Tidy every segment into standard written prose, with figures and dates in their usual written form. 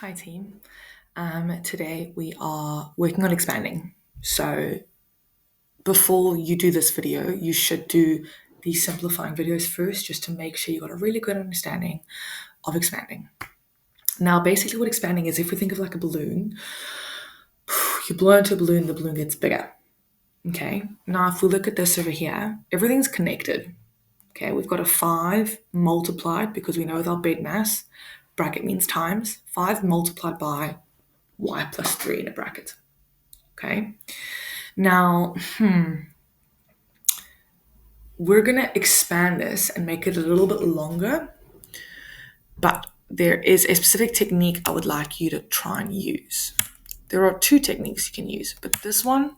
Hi team. Today we are working on expanding. So before you do this video, you should do these simplifying videos first just to make sure you got a really good understanding of expanding. Now, basically what expanding is, if we think of like a balloon, you blow into a balloon, the balloon gets bigger. Okay. Now, if we look at this over here, everything's connected. Okay, we've got a 5 multiplied, because we know with our bed mass, bracket means times, 5 multiplied by y plus 3 in a bracket. Okay. Now, we're going to expand this and make it a little bit longer, but there is a specific technique I would like you to try and use. There are 2 techniques you can use, but this one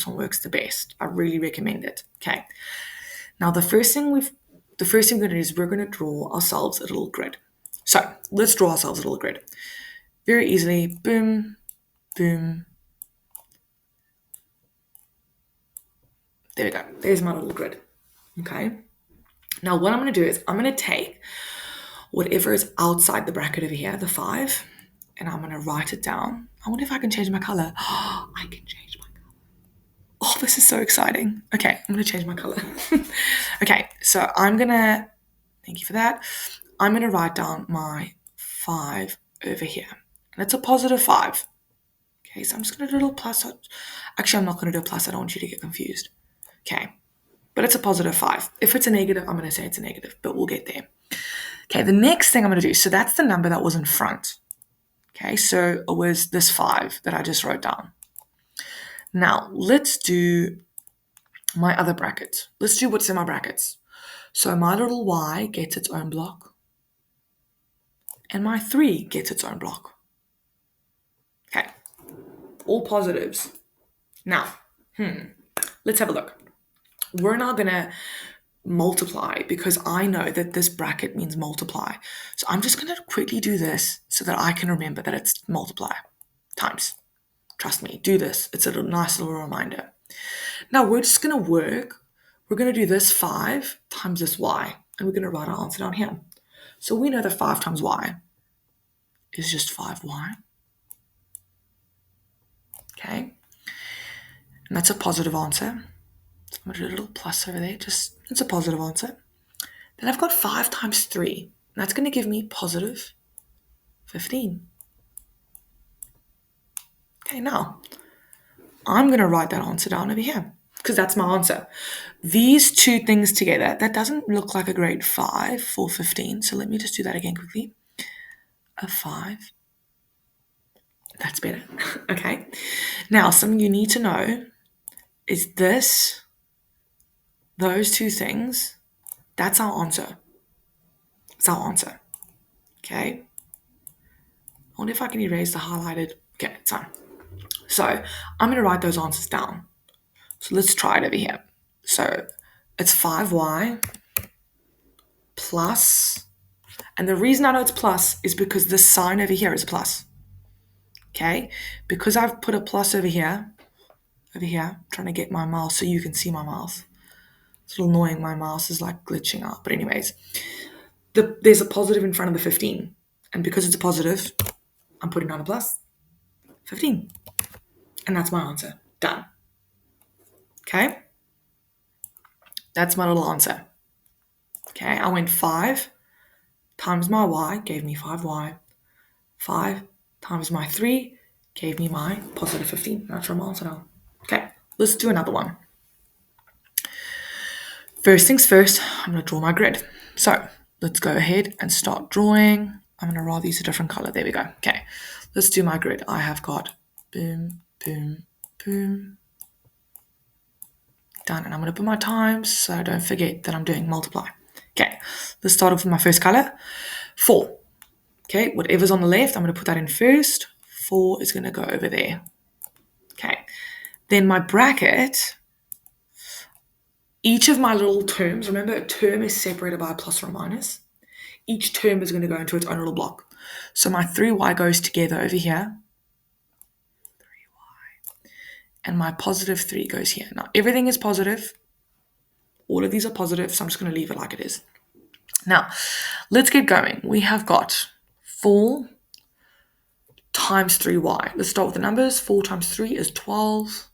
works the best. I really recommend it. Okay. Now, the first thing we're going to do is we're going to draw ourselves a little grid. So let's draw ourselves a little grid. Very easily, boom, boom. There we go. There's my little grid. Okay. Now, what I'm going to do is I'm going to take whatever is outside the bracket over here, the 5, and I'm going to write it down. I wonder if I can change my color. I can change my color. Oh, this is so exciting. Okay, I'm going to change my color. Okay, so thank you for that. I'm going to write down my 5 over here. And it's a positive 5. Okay, so I'm just going to do a little plus. Actually, I'm not going to do a plus. I don't want you to get confused. Okay, but it's a positive 5. If it's a negative, I'm going to say it's a negative, but we'll get there. Okay, the next thing I'm going to do, so that's the number that was in front. Okay, so it was this 5 that I just wrote down. Now, let's do my other bracket. Let's do what's in my brackets. So my little y gets its own block, and my 3 gets its own block. Okay, all positives. Now, let's have a look. We're now going to multiply, because I know that this bracket means multiply. So I'm just going to quickly do this so that I can remember that it's multiply times. Trust me, do this. It's a nice little reminder. Now we're just going to work. We're going to do this 5 times this y, and we're going to write our answer down here. So we know that 5 times y is just 5y. Okay. And that's a positive answer. So I'm going to do a little plus over there. It's a positive answer. Then I've got 5 times 3. And that's going to give me positive 15. Okay, now I'm going to write that answer down over here, because that's my answer. These 2 things together, that doesn't look like a great 5 for 15. So let me just do that again quickly. A 5. That's better. Okay. Now, something you need to know is those 2 things, that's our answer. It's our answer. Okay. I wonder if I can erase the highlighted. Okay, it's fine. So I'm going to write those answers down. So let's try it over here. So it's 5y plus, and the reason I know it's plus is because this sign over here is a plus. Okay? Because I've put a plus over here, I'm trying to get my mouse so you can see my mouse. It's a little annoying, my mouse is like glitching out. But anyways, there's a positive in front of the 15. And because it's a positive, I'm putting down a plus. 15. And that's my answer. Done. Okay? That's my little answer. Okay, I went 5 times my y gave me 5y. 5 times my 3 gave me my positive 15. That's my answer now. Okay, let's do another one. First things first, I'm going to draw my grid. So let's go ahead and start drawing. I'm going to roll these a different color. There we go. Okay, let's do my grid. I have got boom, boom, boom. Done. And I'm going to put my times so I don't forget that I'm doing multiply. Okay, let's start off with my first color. 4. Okay, whatever's on the left, I'm going to put that in first. 4 is going to go over there. Okay, then my bracket, each of my little terms, remember a term is separated by a plus or a minus. Each term is going to go into its own little block. So my 3y goes together over here. 3y. And my positive 3 goes here. Now, everything is positive. All of these are positive, so I'm just going to leave it like it is. Now, let's get going. We have got 4 times 3y. Let's start with the numbers. 4 times 3 is 12.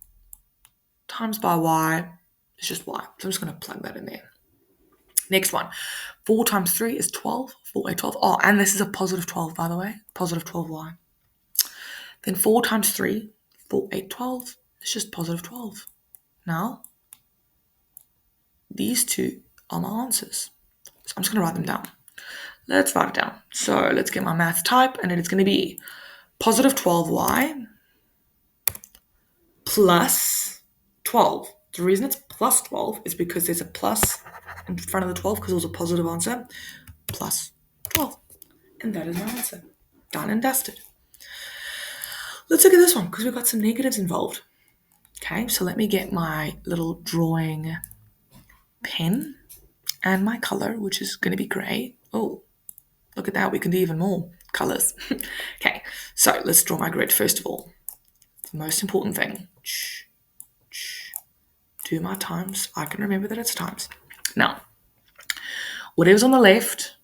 Times by y is just y. So I'm just going to plug that in there. Next one. 4 times 3 is 12. 4, 8, 12. Oh, and this is a positive 12, by the way. Positive 12y. Then 4 times 3, 4, 8, 12. It's just positive 12. Now, these two are my answers. So I'm just going to write them down. Let's write it down. So let's get my math type, and it's going to be positive 12y plus 12. The reason it's plus 12 is because there's a plus in front of the 12 because it was a positive answer. Plus 12. And that is my answer. Done and dusted. Let's look at this one because we've got some negatives involved. Okay, so let me get my little drawing pen and my color, which is going to be grey. Oh, look at that. We can do even more colors. Okay, so let's draw my grid first of all. The most important thing. Do my times. I can remember that it's times. Now, whatever's on the left,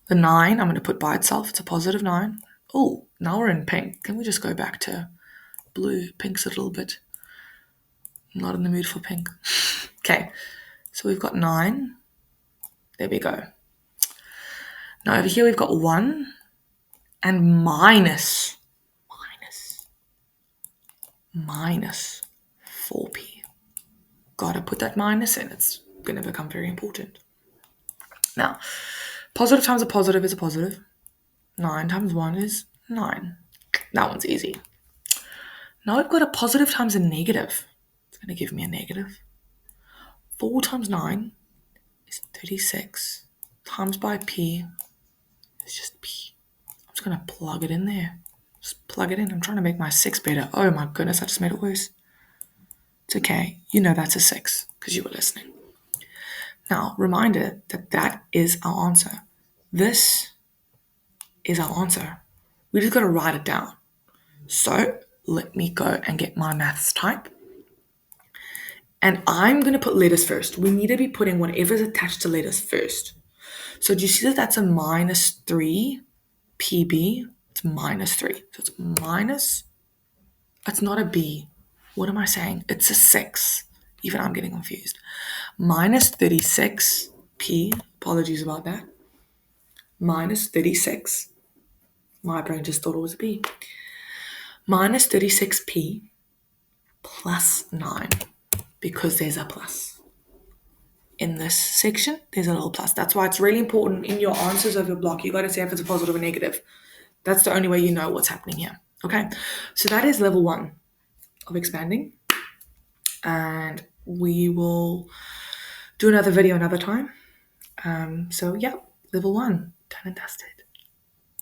the 9, I'm going to put by itself. It's a positive 9. Oh, now we're in pink. Can we just go back to blue? Pink's a little bit not in the mood for pink. Okay, so we've got 9. There we go. Now over here we've got 1 and minus 4p. Gotta put that minus in. It's going to become very important. Now, positive times a positive is a positive. 9 times 1 is 9. That one's easy. Now we've got a positive times a negative. It's going to give me a negative. 4 times 9 is 36. Times by p is just p. I'm just going to plug it in there. Just plug it in. I'm trying to make my 6 better. Oh my goodness, I just made it worse. It's okay. You know that's a 6 because you were listening. Now, reminder that that is our answer. This is our answer. We just got to write it down. So let me go and get my maths type. And I'm going to put letters first. We need to be putting whatever's attached to letters first. So do you see that that's a minus 3 PB? It's minus 3. So it's minus, it's not a B. What am I saying? It's a 6. Even I'm getting confused. Minus 36 P. Apologies about that. Minus 36. My brain just thought it was a B. Minus 36p plus 9. Because there's a plus. In this section, there's a little plus. That's why it's really important in your answers of your block. You got to say if it's a positive or negative. That's the only way you know what's happening here. Okay, so that is level 1 of expanding. And we will do another video another time. So yeah, level 1, done and dusted.